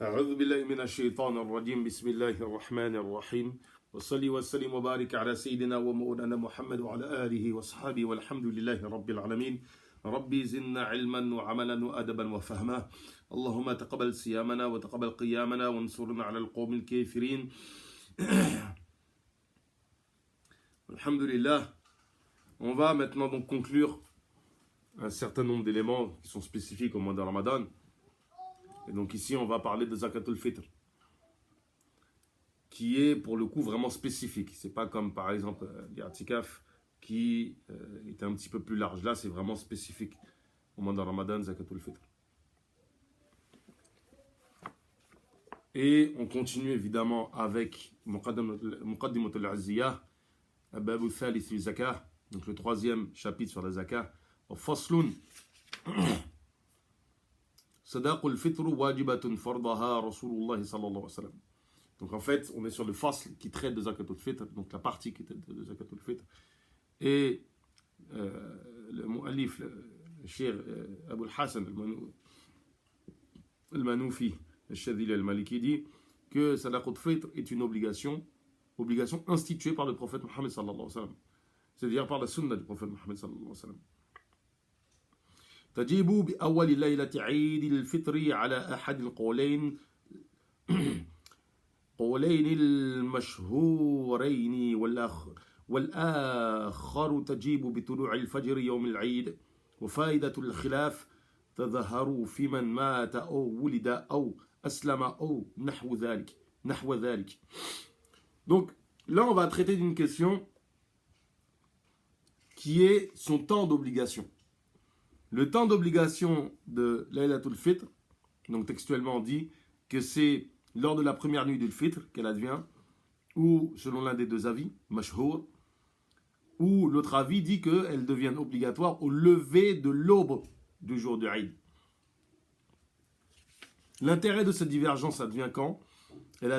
أعوذ بالله من الشيطان الرجيم بسم الله الرحمن الرحيم وصلي وسلم وبارك على سيدنا ومولانا محمد وعلى آله وصحبه والحمد لله رب العالمين ربي زدنا علما وعملا وأدبا وفهما اللهم تقبل صيامنا وتقبل قيامنا وانصرنا على القوم الكافرين الحمد لله. On va maintenant donc conclure un certain nombre d'éléments qui sont spécifiques au mois de Ramadan. Et donc ici, on va parler de Zakatul Fitr, qui est pour le coup vraiment spécifique. C'est pas comme par exemple l'I'tikaf qui est un petit peu plus large. Là, c'est vraiment spécifique au mois de Ramadan, Zakatul Fitr. Et on continue évidemment avec Muqaddimatul Azziyah, Babu Thalith fi Zakah, donc le troisième chapitre sur la Zakah, Faslun. Sadaqul Fitr wajibatun fardaha Rasulullah sallallahu alayhi wa sallam. Donc en fait, on est sur le fasl qui traite de Zakatul Fitr, donc la partie qui traite de Zakatul Fitr. Et le mu'allif, le cheikh Abu al-Hassan al-Manoufi, le Shadhili al-Maliki dit que Sadaqul Fitr est une obligation instituée par le prophète Mohammed sallallahu alayhi wa sallam. C'est-à-dire par la sunna du prophète Mohammed sallallahu alayhi wa sallam. تجيب بأول ليلة عيد الفطر على أحد القولين المشهورين والآخر تجيب بطلوع الفجر يوم العيد وفائدة الخلاف تظهر في من مات أو ولد أو أسلم أو نحو ذلك. Donc là on va traiter d'une question qui est son temps d'obligation. Le temps d'obligation de Laylatul Fitr, donc textuellement on dit que c'est lors de la première nuit du Fitr qu'elle advient, ou selon l'un des deux avis, mashhour, ou l'autre avis dit qu'elle devient obligatoire au lever de l'aube du jour du Eid. L'intérêt de cette divergence advient quand? Elle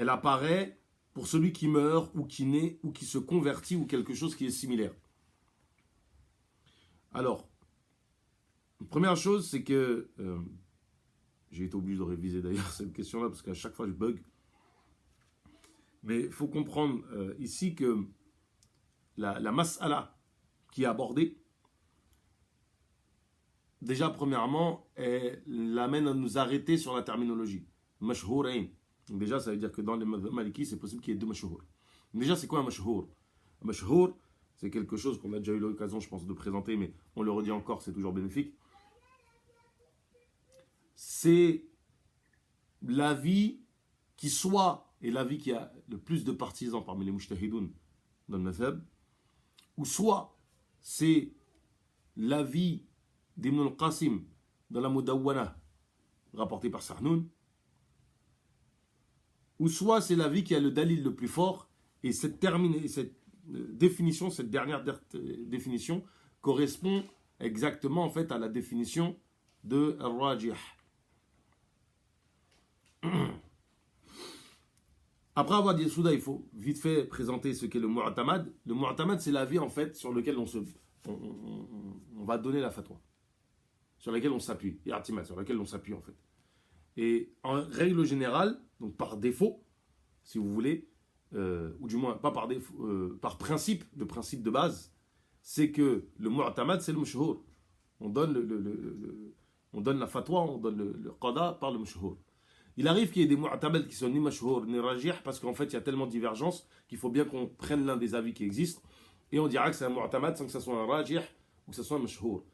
apparaît pour celui qui meurt ou qui naît ou qui se convertit ou quelque chose qui est similaire. Alors, la première chose, c'est que j'ai été obligé de réviser d'ailleurs cette question-là parce qu'à chaque fois je bug. Mais il faut comprendre ici que la mas'ala qui est abordée, déjà premièrement, elle l'amène à nous arrêter sur la terminologie. Mashhourain. Donc déjà, ça veut dire que dans les Maliki, c'est possible qu'il y ait deux mashhour. Déjà, c'est quoi un mashhour? Un mashhour, c'est quelque chose qu'on a déjà eu l'occasion, je pense, de présenter, mais on le redit encore, c'est toujours bénéfique. C'est l'avis qui soit est l'avis qui a le plus de partisans parmi les mujtahidoun dans le madhab, ou soit c'est l'avis d'Ibn al-Qasim dans la Mudawwana rapporté par Sarnoun, ou soit c'est l'avis qui a le dalil le plus fort, et cette définition, cette dernière définition correspond exactement en fait à la définition de Al-Rajih. Après avoir dit Souda, il faut vite fait présenter ce qu'est le Mu'tamad. Le Mu'tamad, c'est l'avis en fait sur lequel on va donner la fatwa, sur laquelle on s'appuie, I'timad, sur laquelle on s'appuie en fait. Et en règle générale, donc par défaut, si vous voulez, ou du moins pas par défaut, par principe, le principe de base, c'est que le mu'tamad, c'est le mashhour. On donne la fatwa, on donne le qada par le mashhour. Il arrive qu'il y ait des mu'tamad qui sont ni mashhour ni rajih, parce qu'en fait il y a tellement de divergences qu'il faut bien qu'on prenne l'un des avis qui existent, et on dira que c'est un mu'tamad sans que ce soit un rajih ou que ce soit un mashhour.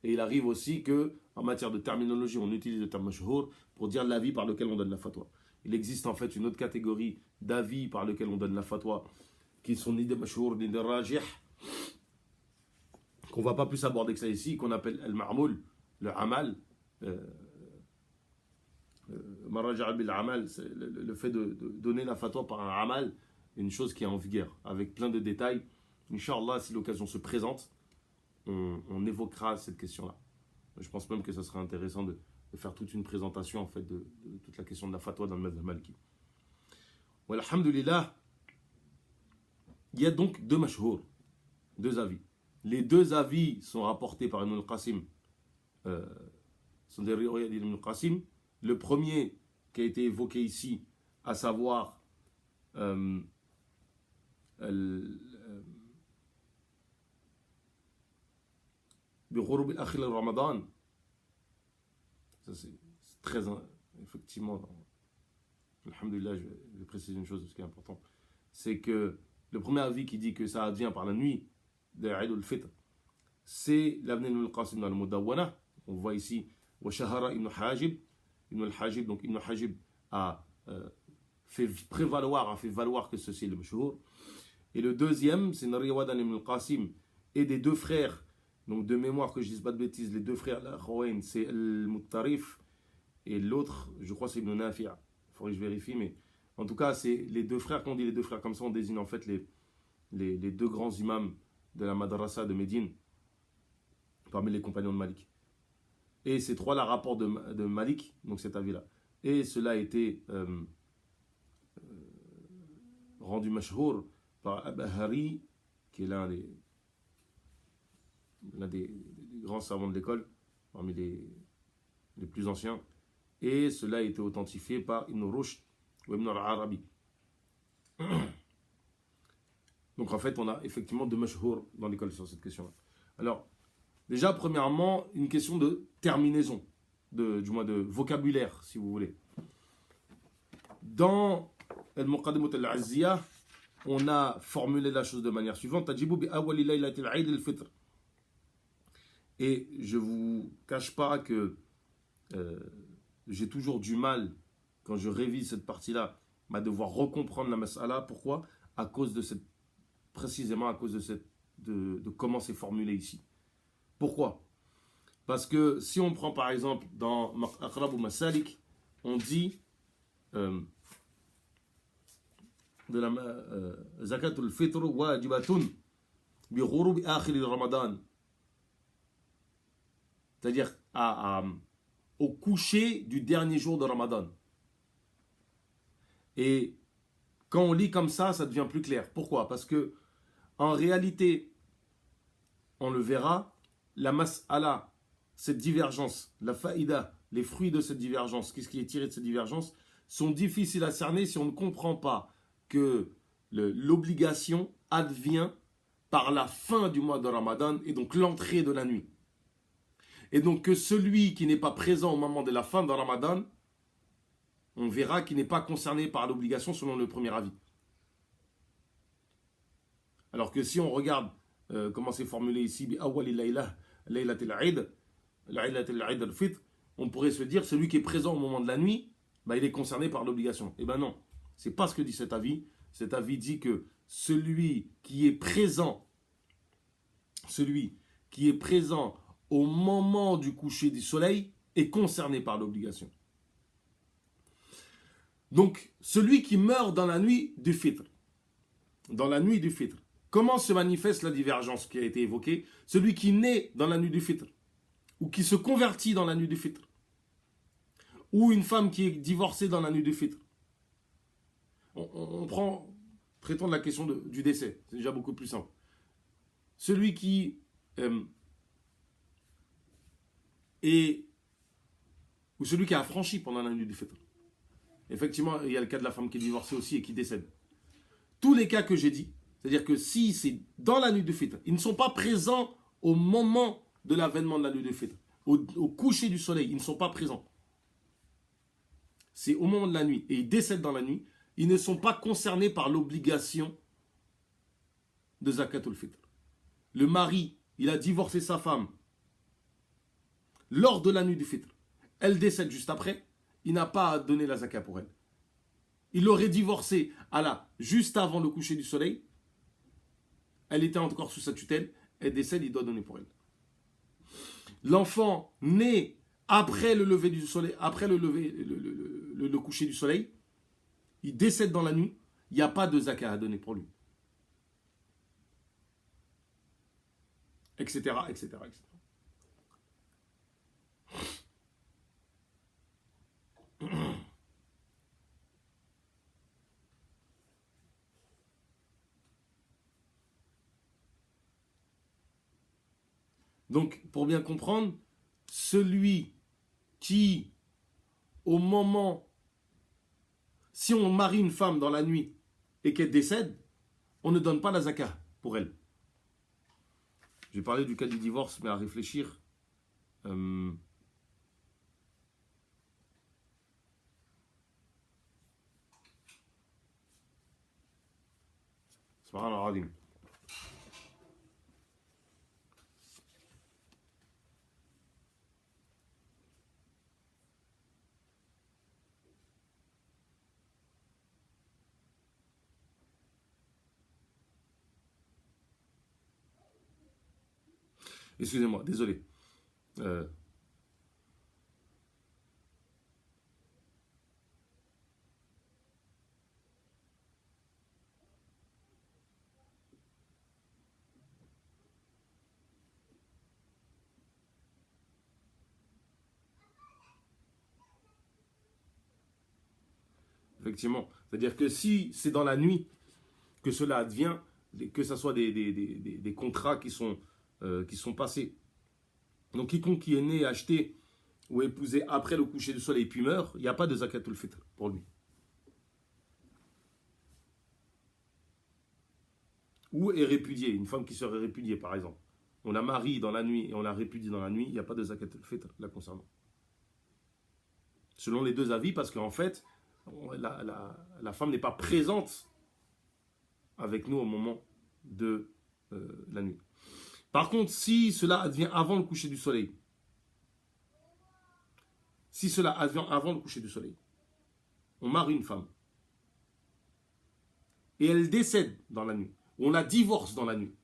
Et il arrive aussi que en matière de terminologie, on utilise le terme mashhour pour dire l'avis par lequel on donne la fatwa. Il existe en fait une autre catégorie d'avis par lequel on donne la fatwa qui sont ni des mashhour ni des rajih, qu'on ne va pas plus aborder que ça ici, qu'on appelle al-ma'moul, le amal. Maraja' bil-amal, c'est le fait de donner la fatwa par un amal, une chose qui est en vigueur, avec plein de détails. Inch'Allah, si l'occasion se présente, on évoquera cette question-là. Je pense même que ça serait intéressant de faire toute une présentation en fait de toute la question de la fatwa dans le madhhab maliki. Wa alhamdulillah, il y a donc deux mashhour, deux avis. Les deux avis sont rapportés par Ibn al-Qasim ce sont des riwayat d'Ibn al-Qasim. Le premier qui a été évoqué ici, à savoir بغروب الأخير رمضان, ça c'est très effectivement, alhamdoulilah, je vais préciser une chose, ce qui est important, c'est que le premier avis qui dit que ça advient par la nuit de Eid al-Fitr, c'est l'avenir de al-Qasim dans le Mudawwana. On voit ici Washahara ibn Hajib. Ibn al-Hajib, donc Ibn al-Hajib a fait valoir que ceci est le Mashhour. Et le deuxième, c'est Nariwad ibn al-Qasim et des deux frères, donc de mémoire que je ne dise pas de bêtises, les deux frères al-Khawain, c'est al-Muttarif et l'autre, je crois, c'est Ibn Nafi'. Il faudrait que je vérifie, mais en tout cas, c'est les deux frères. Quand on dit les deux frères comme ça, on désigne en fait les deux grands imams de la Madrasa de Médine, parmi les compagnons de Malik. Et ces trois-là rapportent de Malik, donc cet avis-là. Et cela a été rendu mashhour par Abahari, qui est l'un des grands savants de l'école, parmi les plus anciens. Et cela a été authentifié par Ibn Rushd ou Ibn al-Arabi. Donc en fait, on a effectivement deux mashhour dans l'école sur cette question-là. Alors, déjà, premièrement, une question de terminaison, du moins de vocabulaire, si vous voulez. Dans Al-Muqaddimat al-Azziyah, on a formulé la chose de manière suivante. Tajibu bi awwali laylatil Eid al-Fitr. Et je ne vous cache pas que j'ai toujours du mal, quand je révise cette partie-là, à devoir recomprendre la mas'ala. Pourquoi? À cause de cette, précisément à cause de comment c'est formulé ici. Pourquoi? Parce que si on prend par exemple dans Aqrab ou Masalik, on dit de la Zakatul Fitr wajibatun bi ghurub akhir Ramadan. C'est-à-dire au coucher du dernier jour de Ramadan. Et quand on lit comme ça devient plus clair. Pourquoi? Parce que en réalité, on le verra, la mas'ala, cette divergence, la faïda, les fruits de cette divergence, qu'est-ce qui est tiré de cette divergence, sont difficiles à cerner si on ne comprend pas que l'obligation advient par la fin du mois de Ramadan et donc l'entrée de la nuit. Et donc que celui qui n'est pas présent au moment de la fin de Ramadan, on verra qu'il n'est pas concerné par l'obligation selon le premier avis. Alors que si on regarde comment c'est formulé ici, on pourrait se dire celui qui est présent au moment de la nuit, il est concerné par l'obligation. Eh bien non, c'est pas ce que dit cet avis. Cet avis dit que celui qui est présent au moment du coucher du soleil est concerné par l'obligation. Donc, celui qui meurt dans la nuit du Fitr, comment se manifeste la divergence qui a été évoquée? Celui qui naît dans la nuit du Fitr, ou qui se convertit dans la nuit du Fitr, ou une femme qui est divorcée dans la nuit du Fitr. Traitons de la question du décès, c'est déjà beaucoup plus simple. Celui qui ou celui qui a affranchi pendant la nuit du Fitr. Effectivement, il y a le cas de la femme qui est divorcée aussi et qui décède. Tous les cas que j'ai dit, c'est-à-dire que si c'est dans la nuit du Fitr, ils ne sont pas présents au moment de l'avènement de la nuit du Fitr. Au coucher du soleil, ils ne sont pas présents. C'est au moment de la nuit et ils décèdent dans la nuit, ils ne sont pas concernés par l'obligation de Zakatul Fitr. Le mari, il a divorcé sa femme lors de la nuit du Fitr. Elle décède juste après, il n'a pas à donner la zakat pour elle. Il l'aurait divorcée juste avant le coucher du soleil. Elle était encore sous sa tutelle. Elle décède, il doit donner pour elle. L'enfant né après le lever du soleil, après le coucher du soleil, il décède dans la nuit, il n'y a pas de zakat à donner pour lui. Etc., etc., etc. Donc, pour bien comprendre, celui qui, au moment, si on marie une femme dans la nuit et qu'elle décède, on ne donne pas la zakat pour elle. J'ai parlé du cas du divorce, mais à réfléchir. Subhanallah. Excusez-moi, désolé. Effectivement. C'est-à-dire que si c'est dans la nuit que cela advient, que ce soit des contrats qui sont passés. Donc quiconque qui est né, acheté ou épousé après le coucher du soleil puis meurt, il n'y a pas de zakatul fitr pour lui. Ou est répudié, une femme qui serait répudiée par exemple. On la marie dans la nuit et on la répudie dans la nuit, il n'y a pas de zakatul fitr la concernant. Selon les deux avis, parce qu'en fait, la femme n'est pas présente avec nous au moment de la nuit. Par contre, si cela advient avant le coucher du soleil, on marie une femme et elle décède dans la nuit, on la divorce dans la nuit.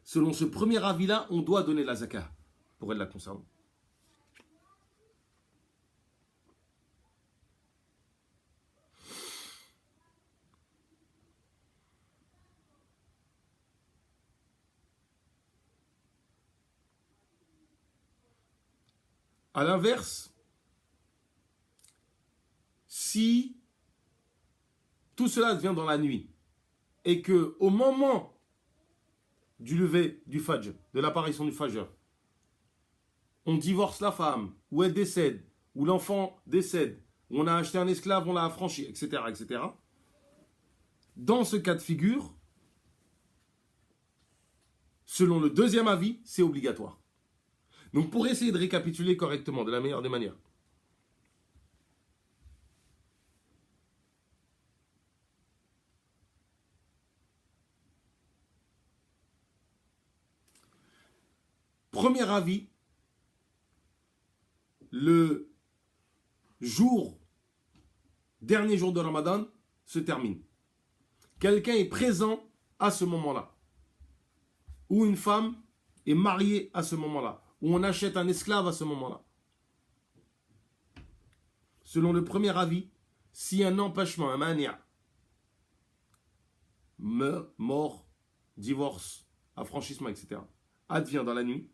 Selon ce premier avis-là, on doit donner la zakat pour elle la concernant. A l'inverse, si tout cela advient dans la nuit et que au moment du lever du fajr, de l'apparition du fajr, on divorce la femme, ou elle décède, ou l'enfant décède, ou on a acheté un esclave, on l'a affranchi, etc., etc. Dans ce cas de figure, selon le deuxième avis, c'est obligatoire. Donc pour essayer de récapituler correctement, de la meilleure des manières, premier avis, le dernier jour de Ramadan se termine. Quelqu'un est présent à ce moment-là. Ou une femme est mariée à ce moment-là. Ou on achète un esclave à ce moment-là. Selon le premier avis, si un empêchement, un mania, mort, divorce, affranchissement, etc., advient dans la nuit,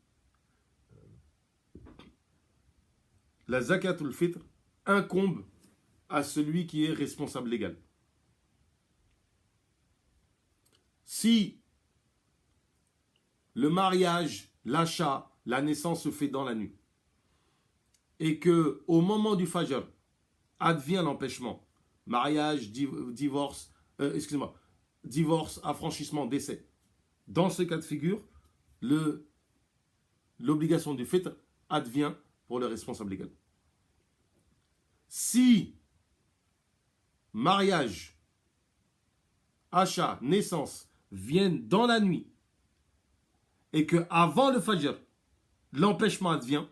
la zakatul fitr incombe à celui qui est responsable légal. Si le mariage, l'achat, la naissance se fait dans la nuit et que au moment du fajr advient l'empêchement, mariage, divorce, affranchissement, décès, dans ce cas de figure, l'obligation du fitr advient pour le responsable légal. Si mariage, achat, naissance viennent dans la nuit et que avant le fajr, l'empêchement advient,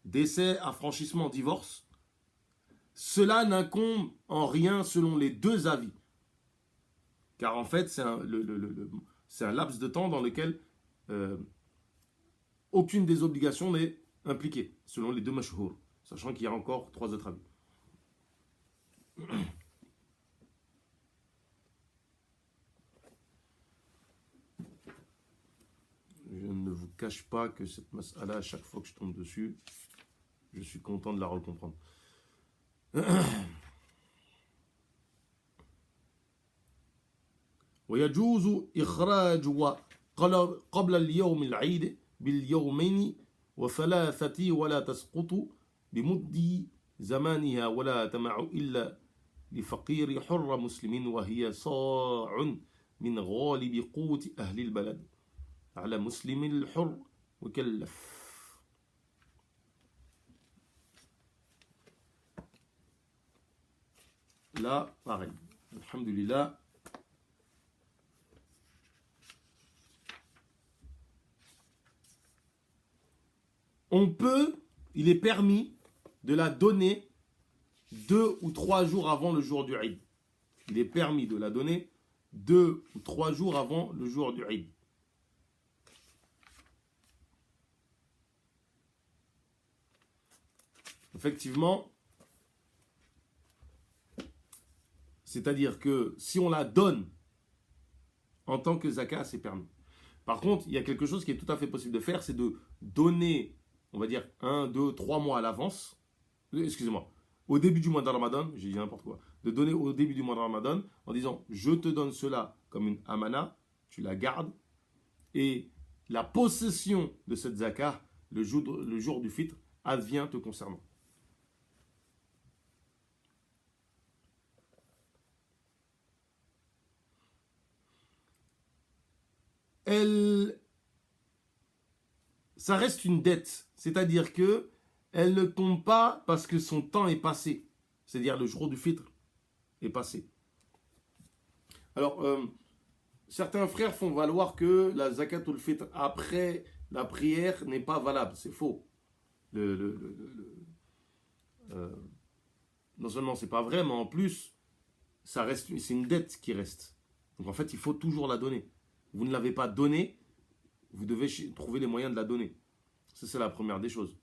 décès, affranchissement, divorce, cela n'incombe en rien selon les deux avis. Car en fait, c'est un laps de temps dans lequel aucune des obligations n'est impliquée, selon les deux mashhour, sachant qu'il y a encore trois autres avis. Je ne vous cache pas que cette mas'ala, à chaque fois que je tombe dessus, je suis content de la recomprendre. ويجوز إخراج قبل اليوم العيد باليومين وثلاثة ولا تسقط بمد زمانها ولا تمع إلا لفقير حر مسلم وهي صاع من غالب قوت أهل البلد على مسلم الحر مكلف. Là, pareil. Alhamdulillah. Il est permis de la donner 2 ou 3 jours avant le jour du Eid. Il est permis de la donner 2 ou 3 jours avant le jour du Eid. Effectivement, c'est-à-dire que si on la donne en tant que zakat, c'est permis. Par contre, il y a quelque chose qui est tout à fait possible de faire, c'est de donner, on va dire, 1, 2, 3 mois à l'avance, excusez-moi, au début du mois de Ramadan, j'ai dit n'importe quoi, de donner au début du mois de Ramadan en disant, je te donne cela comme une amana, tu la gardes, et la possession de cette zakat, le jour du fitr, advient te concernant. Ça reste une dette, c'est-à-dire que elle ne tombe pas parce que son temps est passé, c'est-à-dire le jour du fitr est passé. Alors, certains frères font valoir que la zakatul fitr après la prière n'est pas valable, c'est faux. Non seulement c'est pas vrai, mais en plus, ça reste, c'est une dette qui reste. Donc en fait, il faut toujours la donner. Vous ne l'avez pas donnée, vous devez trouver les moyens de la donner. Ça, c'est la première des choses.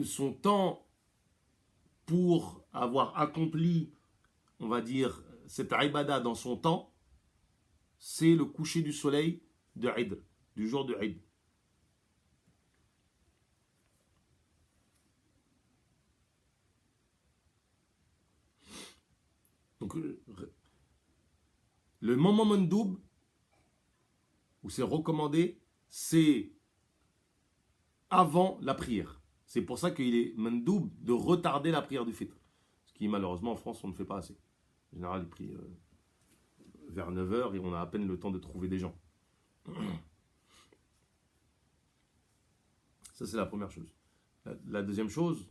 Son temps pour avoir accompli, on va dire, cette ibada dans son temps, c'est le coucher du soleil de Eid, du jour de Eid. Donc, le moment mandoub, où c'est recommandé, c'est avant la prière. C'est pour ça qu'il est mandoub de retarder la prière du fitr. Ce qui, malheureusement, en France, on ne fait pas assez. En général, il prie vers 9h et on a à peine le temps de trouver des gens. Ça, c'est la première chose. La deuxième chose,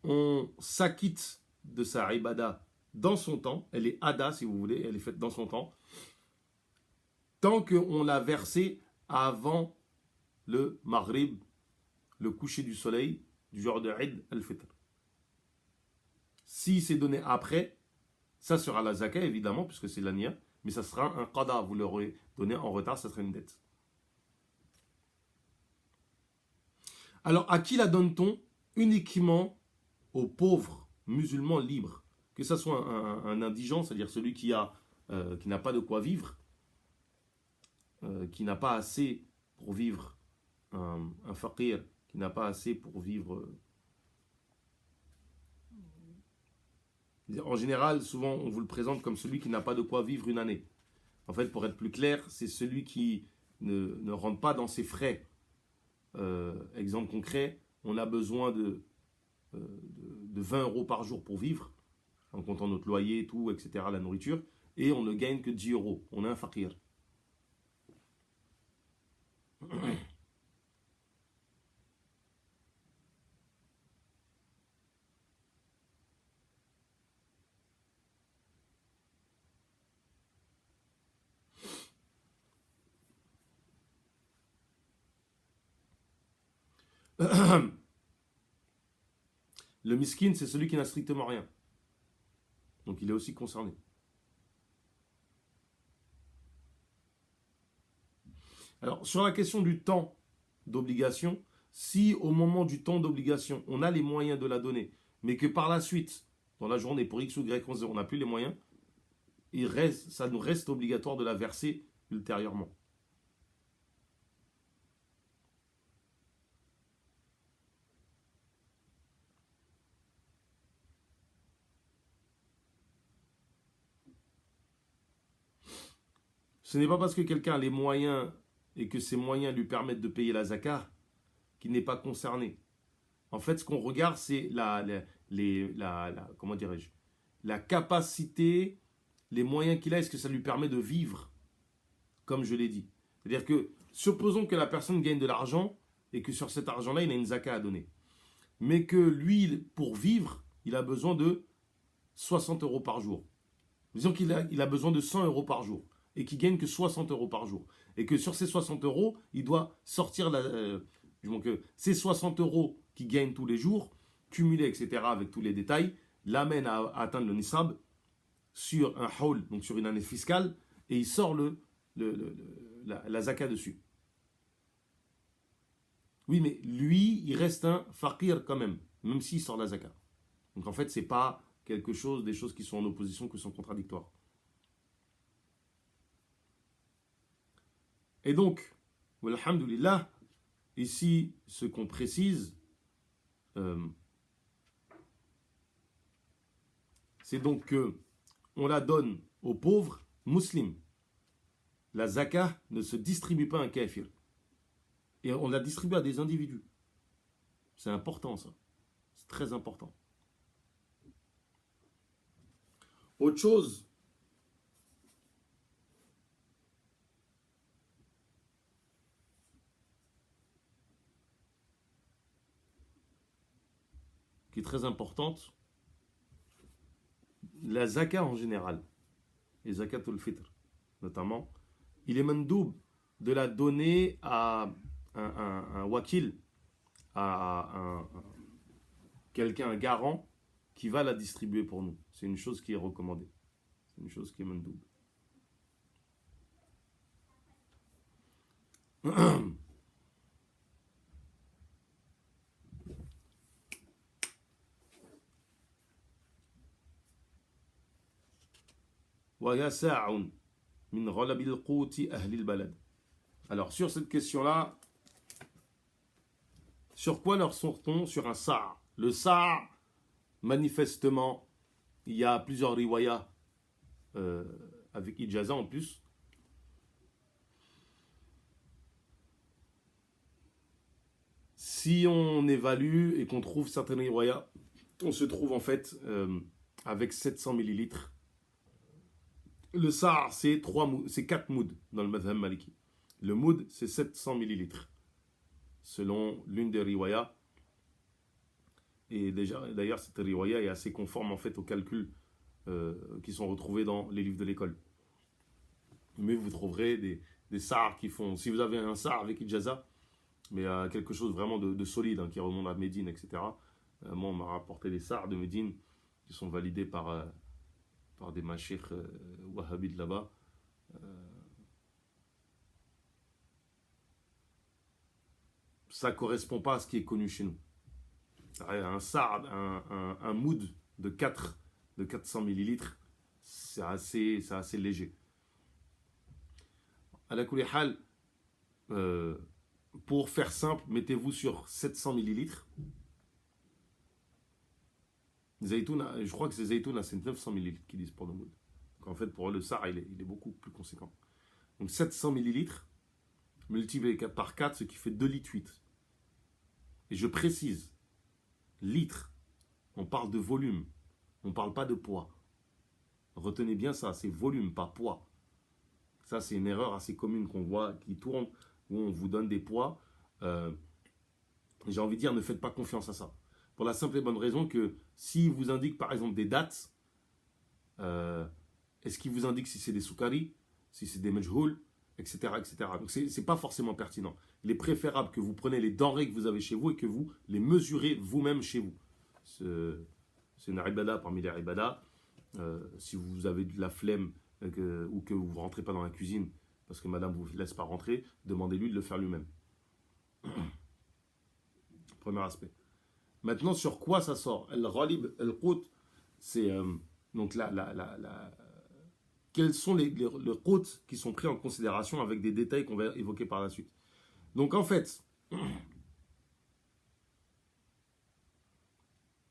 on s'acquitte de sa ibada dans son temps. Elle est ada, si vous voulez, elle est faite dans son temps. Tant qu'on l'a versée avant le maghrib, le coucher du soleil du jour de Eid al-Fitr. Si c'est donné après, ça sera la zakat évidemment, puisque c'est l'ania, mais ça sera un qada, vous l'aurez donné en retard, ça sera une dette. Alors à qui la donne-t-on? Uniquement aux pauvres musulmans libres, que ce soit un indigent, c'est-à-dire celui qui n'a pas de quoi vivre, qui n'a pas assez pour vivre, un faqir qui n'a pas assez pour vivre. En général, souvent, on vous le présente comme celui qui n'a pas de quoi vivre une année. En fait, pour être plus clair, c'est celui qui ne rentre pas dans ses frais. Exemple concret, on a besoin de 20 euros par jour pour vivre, en comptant notre loyer, tout, etc., la nourriture, et on ne gagne que 10 euros. On est un faqir. Le miskin, c'est celui qui n'a strictement rien. Donc il est aussi concerné. Alors, sur la question du temps d'obligation, si au moment du temps d'obligation, on a les moyens de la donner, mais que par la suite, dans la journée, pour X ou Y, on n'a plus les moyens, ça nous reste obligatoire de la verser ultérieurement. Ce n'est pas parce que quelqu'un a les moyens et que ces moyens lui permettent de payer la zakat qu'il n'est pas concerné. En fait, ce qu'on regarde, c'est comment dirais-je, la capacité, les moyens qu'il a, est-ce que ça lui permet de vivre, comme je l'ai dit. C'est-à-dire que, supposons que la personne gagne de l'argent et que sur cet argent-là, il a une zakat à donner. Mais que lui, pour vivre, il a besoin de 60 euros par jour. Disons qu'il a besoin de 100 euros par jour et qu'il gagne que 60 euros par jour. Et que sur ces 60 euros, il doit sortir ces 60 euros qu'il gagne tous les jours, cumulés, etc., avec tous les détails, l'amène à atteindre le nisab sur un haul, donc sur une année fiscale, et il sort la zakat dessus. Oui, mais lui, il reste un fakir quand même s'il sort la zakat. Donc en fait, c'est pas des choses qui sont en opposition, qui sont contradictoires. Et donc, alhamdoulilah, ici, ce qu'on précise, c'est donc que on la donne aux pauvres musulmans. La zakat ne se distribue pas à un kafir. Et on la distribue à des individus. C'est important ça. C'est très important. Autre chose, qui est très importante, la zakat en général, et zakatul fitr notamment, il est mandoub de la donner à un wakil, à quelqu'un, un garant, qui va la distribuer pour nous. C'est une chose qui est recommandée. C'est une chose qui est mandoub. Alors sur cette question-là, sur quoi leur sort-on? Sur un sa'. Le sa', manifestement, il y a plusieurs riwayas avec ijaza en plus. Si on évalue et qu'on trouve certaines riwayas, on se trouve en fait avec 700 millilitres. Le sa', c'est 4 mouds dans le madhhab maliki. Le moud, c'est 700 millilitres, selon l'une des riwayas. Et d'ailleurs, cette riwaya est assez conforme en fait aux calculs qui sont retrouvés dans les livres de l'école. Mais vous trouverez des sa'ars qui font, si vous avez un sa'ar avec ijaza, mais quelque chose vraiment de solide, qui remonte à Médine, etc. Moi, on m'a rapporté des sa'ars de Médine qui sont validés par des mashikh wahhabites là-bas. Ça ne correspond pas à ce qui est connu chez nous. Un sa'ar, un moud de 400 millilitres, c'est assez léger. À la kulli hal, pour faire simple, mettez-vous sur 700 millilitres. Zaytouna, je crois que c'est Zaytouna, c'est 900 millilitres qu'ils disent pour le moud. Donc en fait, pour le sa'ar, il est beaucoup plus conséquent. Donc 700 millilitres multiplié par 4, ce qui fait 2 litres 8. Et je précise, litres, on parle de volume, on ne parle pas de poids. Retenez bien ça, c'est volume, pas poids. Ça, c'est une erreur assez commune qu'on voit, qui tourne, où on vous donne des poids. J'ai envie de dire, ne faites pas confiance à ça. Pour la simple et bonne raison que s'il vous indique par exemple des dates, est-ce qu'il vous indique si c'est des soukari, si c'est des majhoul, etc., etc. Donc c'est pas forcément pertinent. Il est préférable que vous preniez les denrées que vous avez chez vous et que vous les mesurez vous-même chez vous. C'est une ibada parmi les ibadas. Si vous avez de la flemme ou que vous ne rentrez pas dans la cuisine parce que madame ne vous laisse pas rentrer, demandez-lui de le faire lui-même. Premier aspect. Maintenant, sur quoi ça sort? El-Ghalib, El-Qout, c'est donc quels sont les qout qui sont pris en considération avec des détails qu'on va évoquer par la suite. Donc en fait,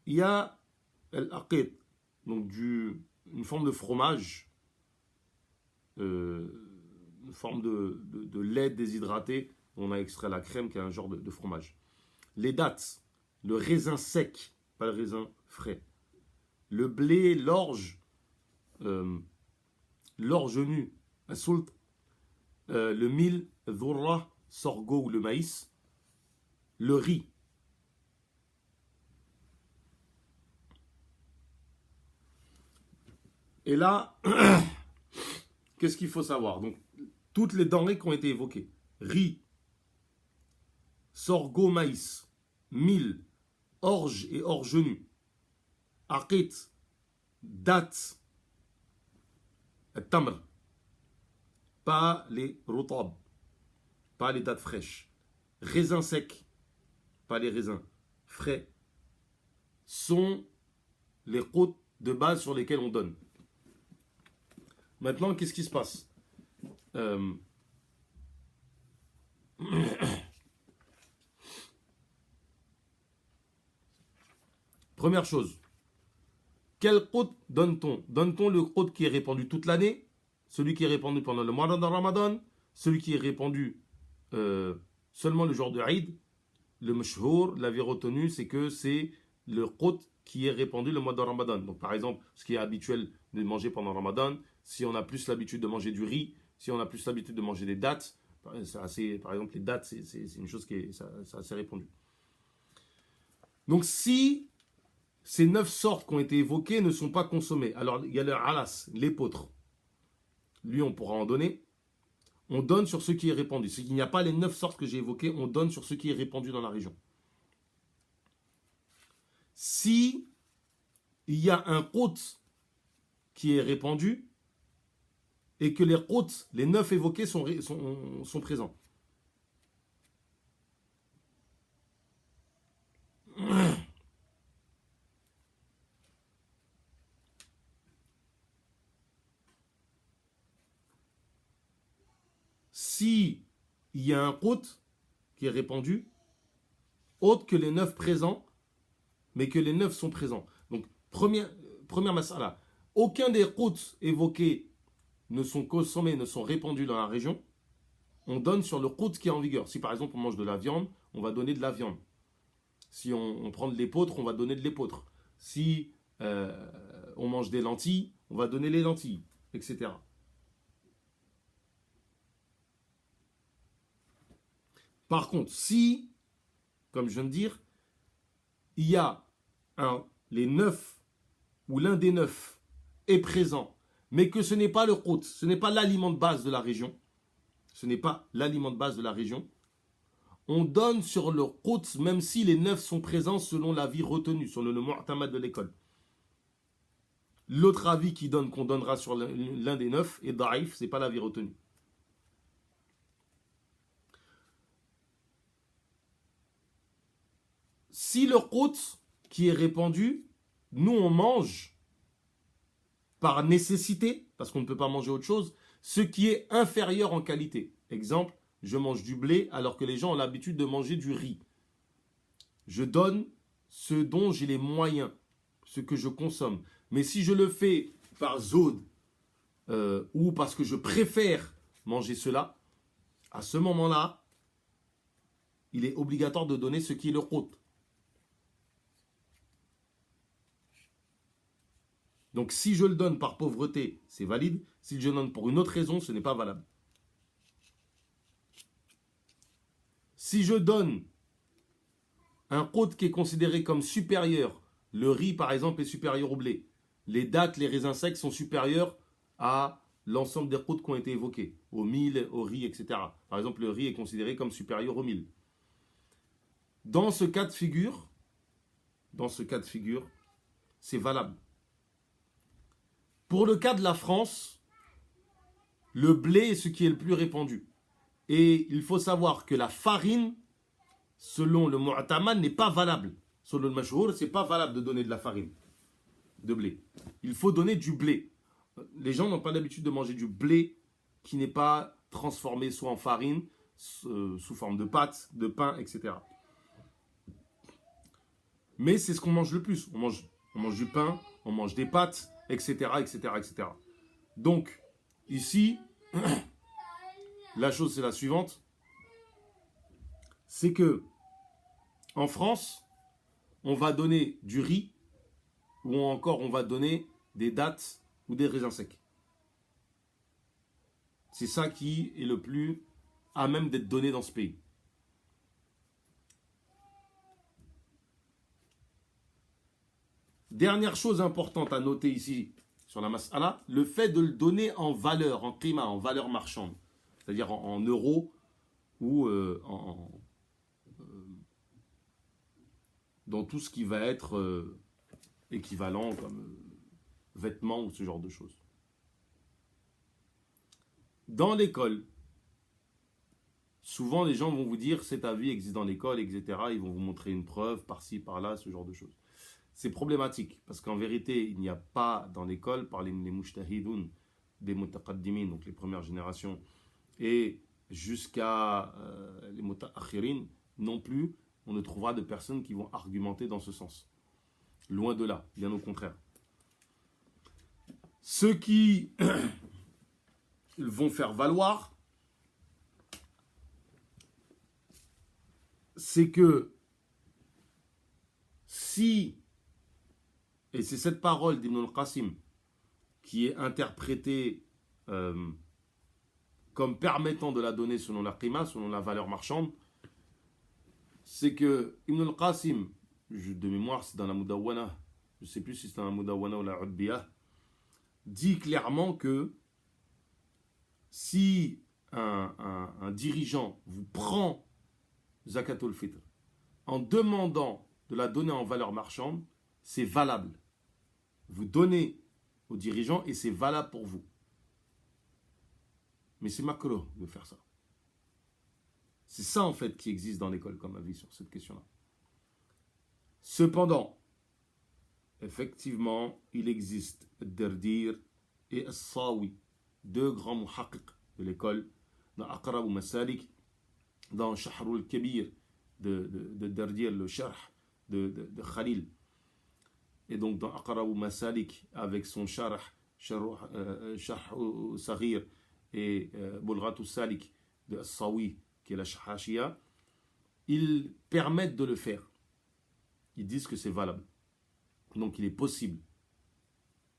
il y a el-aqid, donc une forme de fromage une forme de lait déshydraté. On a extrait la crème qui est un genre de fromage. Les dattes, le raisin sec, pas le raisin frais. Le blé, l'orge nu, assoult, le mil, dhurra, sorgho ou le maïs, le riz. Et là, qu'est-ce qu'il faut savoir? Donc, toutes les denrées qui ont été évoquées. Riz, sorgho, maïs, mil, orge et orge nu, aqit, dattes, tamr, pas les rotab, pas les dattes fraîches, raisins secs, pas les raisins frais, sont les côtes de base sur lesquelles on donne. Maintenant, qu'est-ce qui se passe? Première chose, quel qut donne-t-on? Donne-t-on le qut qui est répandu toute l'année, celui qui est répandu pendant le mois de Ramadan, celui qui est répandu seulement le jour de Eid? Le mashhour, l'avis retenu, c'est que c'est le qut qui est répandu le mois de Ramadan. Donc par exemple, ce qui est habituel de manger pendant Ramadan, si on a plus l'habitude de manger du riz, si on a plus l'habitude de manger des dattes, par exemple les dattes, c'est une chose qui est assez répandue. Donc si ces 9 sortes qui ont été évoquées ne sont pas consommées, alors il y a le alas, l'épeautre. Lui, on pourra en donner. On donne sur ce qui est répandu. S'il n'y a pas les 9 sortes que j'ai évoquées, on donne sur ce qui est répandu dans la région. Si il y a un qut qui est répandu et que les qut, les 9 évoqués sont présents. Si il y a un qut qui est répandu, autre que les 9 présents, mais que les 9 sont présents. Donc, première masala, aucun des qut évoqués ne sont consommés, ne sont répandus dans la région. On donne sur le qut qui est en vigueur. Si par exemple on mange de la viande, on va donner de la viande. Si on prend de l'épeautre, on va donner de l'épeautre. Si on mange des lentilles, on va donner les lentilles, etc. Par contre, si, comme je viens de dire, il y a les 9 ou l'un des 9 est présent, mais que ce n'est pas le qut, ce n'est pas l'aliment de base de la région, on donne sur le qut même si les 9 sont présents selon l'avis retenu, selon le mu'tamad de l'école. L'autre avis qui donne qu'on donnera sur l'un des 9 est daif, ce n'est pas l'avis retenu. Si le qut qui est répandu, nous on mange par nécessité, parce qu'on ne peut pas manger autre chose, ce qui est inférieur en qualité. Exemple, je mange du blé alors que les gens ont l'habitude de manger du riz. Je donne ce dont j'ai les moyens, ce que je consomme. Mais si je le fais par zone ou parce que je préfère manger cela, à ce moment-là, il est obligatoire de donner ce qui est le qut. Donc si je le donne par pauvreté, c'est valide. Si je le donne pour une autre raison, ce n'est pas valable. Si je donne un qut qui est considéré comme supérieur, le riz par exemple est supérieur au blé, les dattes, les raisins secs sont supérieurs à l'ensemble des qut qui ont été évoqués, au mil, au riz, etc. Par exemple, le riz est considéré comme supérieur au mil. Dans ce cas de figure, c'est valable. Pour le cas de la France, le blé est ce qui est le plus répandu. Et il faut savoir que la farine, selon le mu'tamad, n'est pas valable. Selon le mashhour, ce n'est pas valable de donner de la farine, de blé. Il faut donner du blé. Les gens n'ont pas l'habitude de manger du blé qui n'est pas transformé soit en farine, sous forme de pâte, de pain, etc. Mais c'est ce qu'on mange le plus. On mange du pain, on mange des pâtes, etc., etc., etc. Donc, ici, La chose, c'est la suivante. C'est que, en France, on va donner du riz, ou encore on va donner des dattes ou des raisins secs. C'est ça qui est le plus à même d'être donné dans ce pays. Dernière chose importante à noter ici sur la mas'ala, le fait de le donner en valeur, en qima, en valeur marchande, c'est-à-dire en euros ou dans tout ce qui va être équivalent comme vêtements ou ce genre de choses. Dans l'école, souvent les gens vont vous dire cet avis existe dans l'école, etc. Ils vont vous montrer une preuve par-ci, par-là, ce genre de choses. C'est problématique parce qu'en vérité, il n'y a pas dans l'école, par les mujtahidoun, des mutaqaddimin, donc les premières générations, et jusqu'à les mutaakhirin non plus, on ne trouvera de personnes qui vont argumenter dans ce sens. Loin de là, bien au contraire. Ceux qui vont faire valoir, c'est que si, et c'est cette parole d'Ibn al-Qasim qui est interprétée comme permettant de la donner selon la qima, selon la valeur marchande, c'est que Ibn al-Qasim, de mémoire c'est dans la Mudawwana, je ne sais plus si c'est dans la Mudawwana ou la Udbiyah, dit clairement que si un dirigeant vous prend Zakatul Fitr en demandant de la donner en valeur marchande, c'est valable. Vous donnez au dirigeant et c'est valable pour vous. Mais c'est makruh de faire ça. C'est ça en fait qui existe dans l'école comme avis sur cette question-là. Cependant, effectivement, il existe Derdir et As-Sawi, deux grands muhaqqiq de l'école, dans Aqrab ou Masalik, dans Shahrul Kabir de Derdir, le Sharh de Khalil, et donc dans Aqrab ou Masalik avec son Sharh Saghir et Bulghat Salik de As-Sawi, qui est la Shahashia, ils permettent de le faire. Ils disent que c'est valable. Donc il est possible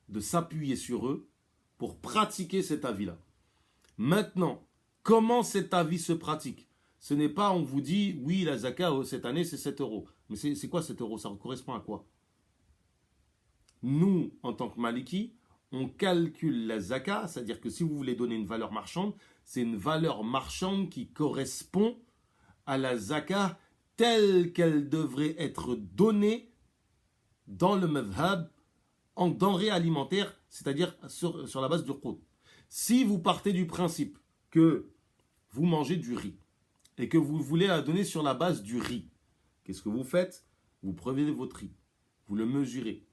de s'appuyer sur eux pour pratiquer cet avis-là. Maintenant, comment cet avis se pratique? Ce n'est pas on vous dit, oui, la zaka cette année c'est 7 euros. Mais c'est quoi 7 euros? Ça correspond à quoi? Nous, en tant que Maliki, on calcule la zaka, c'est-à-dire que si vous voulez donner une valeur marchande, c'est une valeur marchande qui correspond à la zaka telle qu'elle devrait être donnée dans le madhab en denrées alimentaires, c'est-à-dire sur la base du qut. Si vous partez du principe que vous mangez du riz et que vous voulez la donner sur la base du riz, qu'est-ce que vous faites? Vous prenez votre riz, vous le mesurez.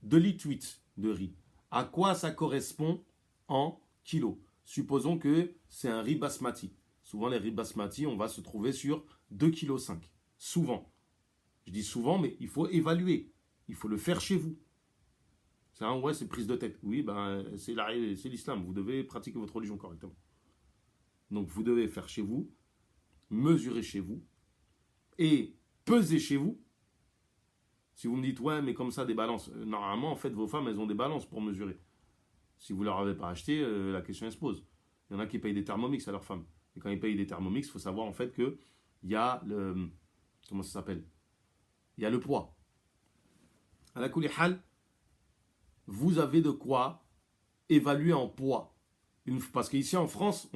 2,8 litres de riz. À quoi ça correspond en kilos? Supposons que c'est un riz basmati. Souvent, les riz basmati, on va se trouver sur 2,5 kg. Souvent. Je dis souvent, mais il faut évaluer. Il faut le faire chez vous. C'est prise de tête. Oui, c'est l'islam. Vous devez pratiquer votre religion correctement. Donc, vous devez faire chez vous, mesurer chez vous et peser chez vous. Si vous me dites, ouais, mais comme ça, des balances. Normalement, en fait, vos femmes, elles ont des balances pour mesurer. Si vous ne leur avez pas acheté, la question, elle se pose. Il y en a qui payent des thermomix à leurs femmes. Et quand ils payent des thermomix, il faut savoir, en fait, qu'il y a le... Comment ça s'appelle? Il y a le poids. À la kulihal, vous avez de quoi évaluer en poids. Parce qu'ici, en France,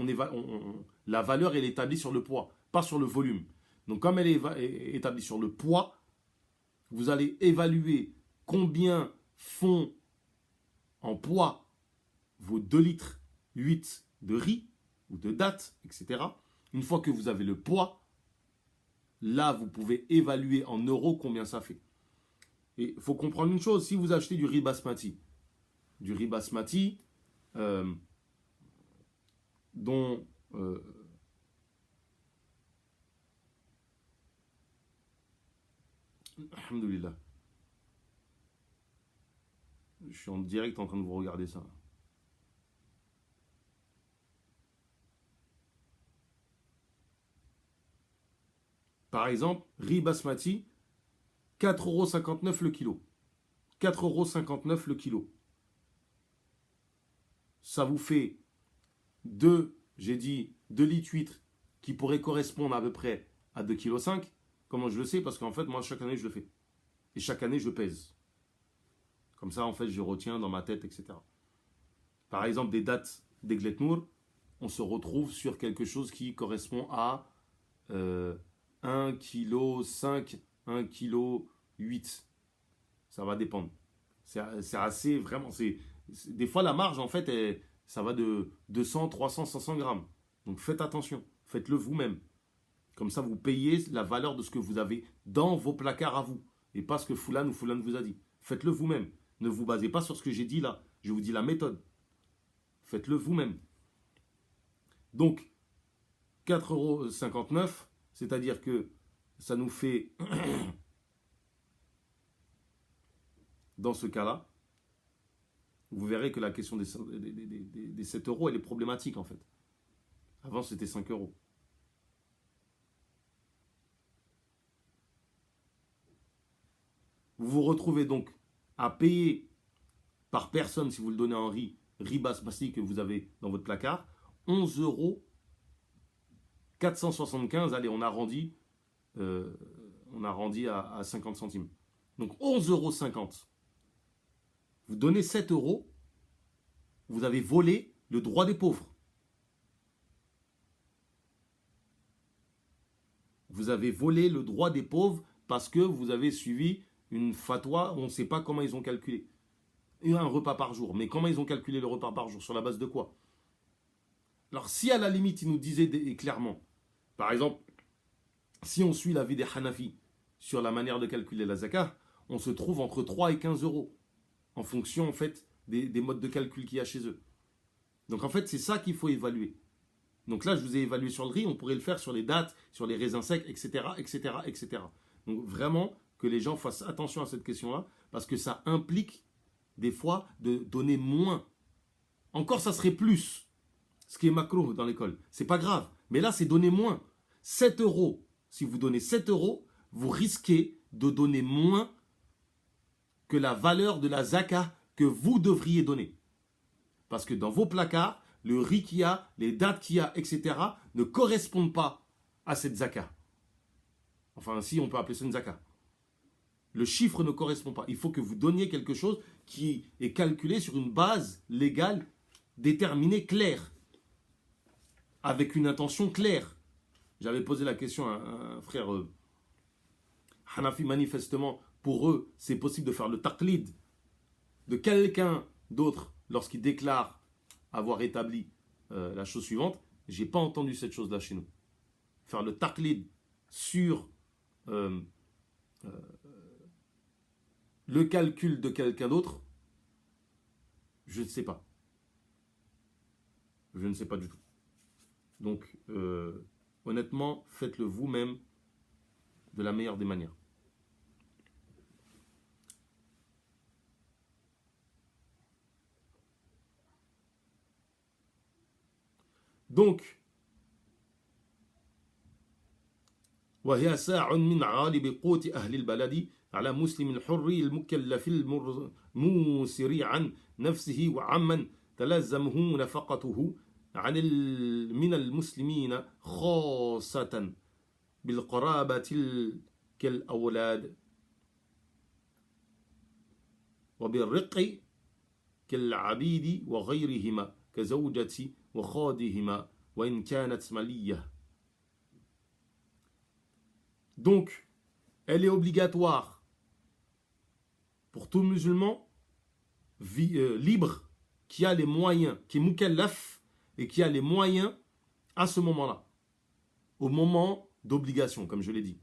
la valeur, elle est établie sur le poids, pas sur le volume. Donc, comme elle est établie sur le poids, vous allez évaluer combien font en poids vos 2,8 litres de riz ou de dattes, etc. Une fois que vous avez le poids, là, vous pouvez évaluer en euros combien ça fait. Et il faut comprendre une chose, si vous achetez du riz basmati dont alhamdoulilah, je suis en direct en train de vous regarder ça. Par exemple, riz basmati, 4,59 € le kilo. 4,59 € le kilo. Ça vous fait j'ai dit 2 litres 8 qui pourraient correspondre à peu près à 2,5 kg. Comment je le sais? Parce qu'en fait, moi, chaque année, je le fais. Et chaque année, je pèse. Comme ça, en fait, je retiens dans ma tête, etc. Par exemple, des dates d'Eglet-Nour, on se retrouve sur quelque chose qui correspond à 1,5 kg, 1,8 kg. Ça va dépendre. C'est assez, vraiment, des fois, la marge, en fait, ça va de 200, 300, 500 grammes. Donc, faites attention. Faites-le vous-même. Comme ça, vous payez la valeur de ce que vous avez dans vos placards à vous. Et pas ce que Foulan ou Foulan vous a dit. Faites-le vous-même. Ne vous basez pas sur ce que j'ai dit là. Je vous dis la méthode. Faites-le vous-même. Donc, 4,59 €, c'est-à-dire que ça nous fait, dans ce cas-là, vous verrez que la question des 7 €, elle est problématique en fait. Avant, c'était 5 €. Vous vous retrouvez donc à payer par personne, si vous le donnez en riz basmati que vous avez dans votre placard, 11,475 €. Allez, on arrondit à 50 centimes. Donc 11,50 €. Vous donnez 7 €, vous avez volé le droit des pauvres. Vous avez volé le droit des pauvres parce que vous avez suivi une fatwa, on ne sait pas comment ils ont calculé. Un repas par jour. Mais comment ils ont calculé le repas par jour? Sur la base de quoi? Alors si à la limite, ils nous disaient clairement, par exemple, si on suit l'avis des Hanafi sur la manière de calculer la zakah, on se trouve entre 3 et 15 € en fonction en fait des modes de calcul qu'il y a chez eux. Donc en fait, c'est ça qu'il faut évaluer. Donc là, je vous ai évalué sur le riz, on pourrait le faire sur les dattes, sur les raisins secs, etc., etc., etc. Donc vraiment, que les gens fassent attention à cette question-là, parce que ça implique des fois de donner moins. Encore, ça serait plus, ce qui est macro dans l'école. C'est pas grave, mais là, c'est donner moins. 7 €, si vous donnez 7 €, vous risquez de donner moins que la valeur de la zakah que vous devriez donner. Parce que dans vos placards, le riz qu'il y a, les dates qu'il y a, etc., ne correspondent pas à cette zakah. Enfin, si on peut appeler ça une zakah. Le chiffre ne correspond pas. Il faut que vous donniez quelque chose qui est calculé sur une base légale, déterminée, claire, avec une intention claire. J'avais posé la question à un frère Hanafi, manifestement, pour eux, c'est possible de faire le taqlid de quelqu'un d'autre lorsqu'il déclare avoir établi la chose suivante. J'ai pas entendu cette chose-là chez nous. Faire le taqlid sur le calcul de quelqu'un d'autre, je ne sais pas. Je ne sais pas du tout. Donc, honnêtement, faites-le vous-même de la meilleure des manières. Donc, وهي ساع من غالب قوت أهل البلد على مسلم الحر المكلف الموسر عن نفسه وعمن تلزمه نفقته من المسلمين خاصة بالقرابة كالأولاد وبالرق كالعبيد وغيرهما كزوجة وخادهما وإن كانت ملية. Donc, elle est obligatoire pour tout musulman libre qui a les moyens, qui est mukallaf et qui a les moyens à ce moment-là, au moment d'obligation, comme je l'ai dit.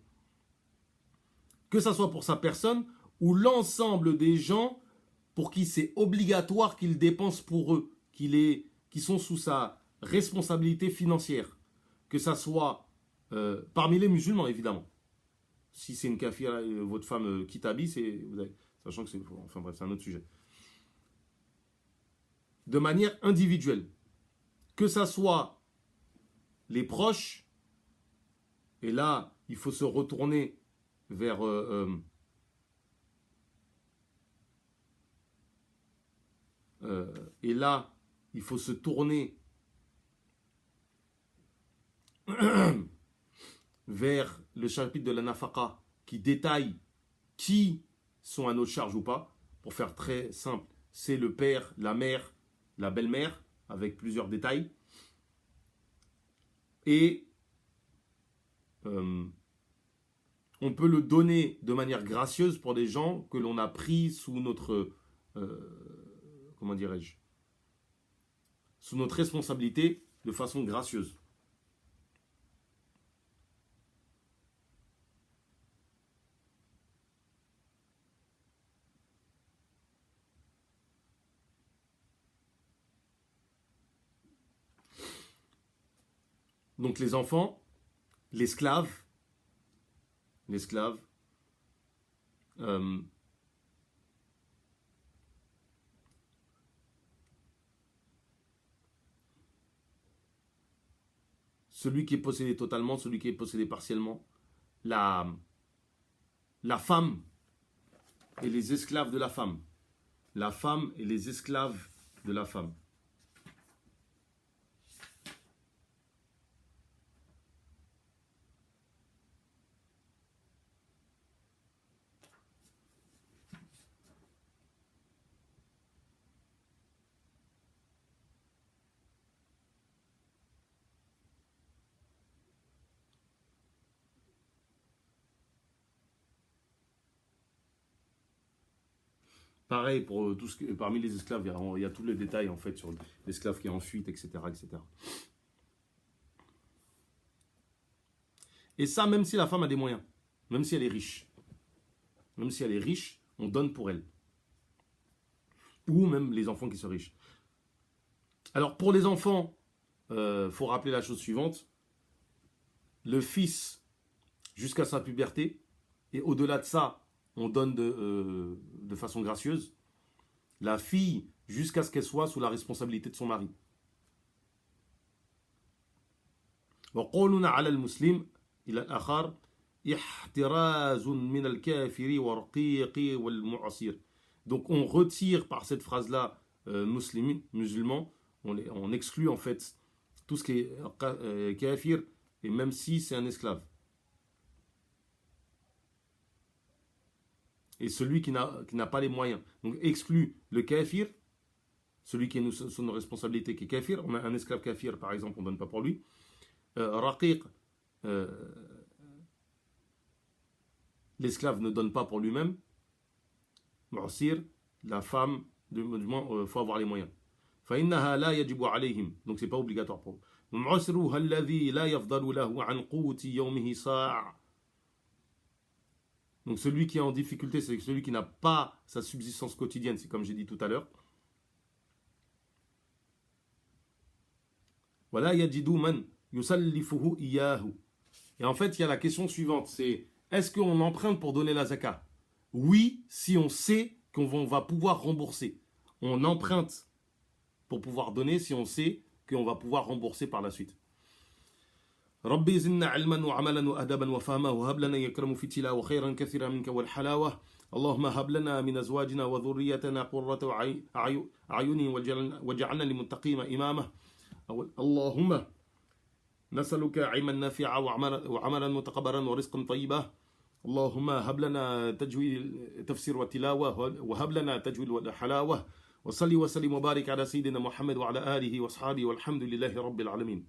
Que ça soit pour sa personne ou l'ensemble des gens pour qui c'est obligatoire qu'il dépense pour eux, qui sont sous sa responsabilité financière. Que ça soit parmi les musulmans, évidemment. Si c'est une kafira, votre femme qui t'habille, sachant que c'est... Enfin bref, c'est un autre sujet. De manière individuelle. Que ça soit les proches, et là, il faut se retourner vers et là, il faut se tourner vers le chapitre de la nafaqa qui détaille qui sont à notre charge ou pas. Pour faire très simple, c'est le père, la mère, la belle-mère, avec plusieurs détails. Et on peut le donner de manière gracieuse pour des gens que l'on a pris sous notre, comment dirais-je, sous notre responsabilité de façon gracieuse. Donc les enfants, l'esclave, celui qui est possédé totalement, celui qui est possédé partiellement, la femme et les esclaves de la femme, la femme et les esclaves de la femme. Pareil pour tout ce que, parmi les esclaves, il y a tous les détails en fait sur l'esclave qui est en fuite, etc., etc. Et ça, même si la femme a des moyens, même si elle est riche, on donne pour elle. Ou même les enfants qui sont riches. Alors pour les enfants, faut rappeler la chose suivante. Le fils jusqu'à sa puberté, et au-delà de ça, on donne de façon gracieuse. La fille jusqu'à ce qu'elle soit sous la responsabilité de son mari. وقولنا على المسلم إلى الآخر احتراز من الكافر ورقيق والمعصر. Donc on retire par cette phrase-là musulman, on exclut en fait tout ce qui est kafir, et même si c'est un esclave. Et celui qui n'a pas les moyens. Donc exclut le kafir, celui qui est sous nos responsabilités, qui est kafir. On a un esclave kafir par exemple, on ne donne pas pour lui. Raqiq, l'esclave ne donne pas pour lui-même. Mu'sir, la femme, du moins, il faut avoir les moyens. فإنها لا يجب عليهم, donc c'est pas obligatoire pour eux. معسره الذي لا يفضل له عن قوت يومه صاع. Donc celui qui est en difficulté, c'est celui qui n'a pas sa subsistance quotidienne, c'est comme j'ai dit tout à l'heure. Voilà, yajidu man yusallifuhu iyahu. Et en fait, il y a la question suivante, c'est est-ce qu'on emprunte pour donner la zakat? Oui, si on sait qu'on va pouvoir rembourser. On emprunte pour pouvoir donner si on sait qu'on va pouvoir rembourser par la suite. ربي زدنا علما وعملا وأدبا وفهما وهب لنا يكرم في تلاوة خيرا كثيرا منك والحلاوة اللهم هب لنا من أزواجنا وذريتنا قرة أعين واجعلنا للمتقين إماما اللهم نسألك علما نافعا وعملا متقبلا ورزقا طيبا اللهم هب لنا تجويد تفسير والتلاوة وهب لنا تجويد والحلاوة وصلي وسلم وبارك على سيدنا محمد وعلى آله وأصحابه والحمد لله رب العالمين.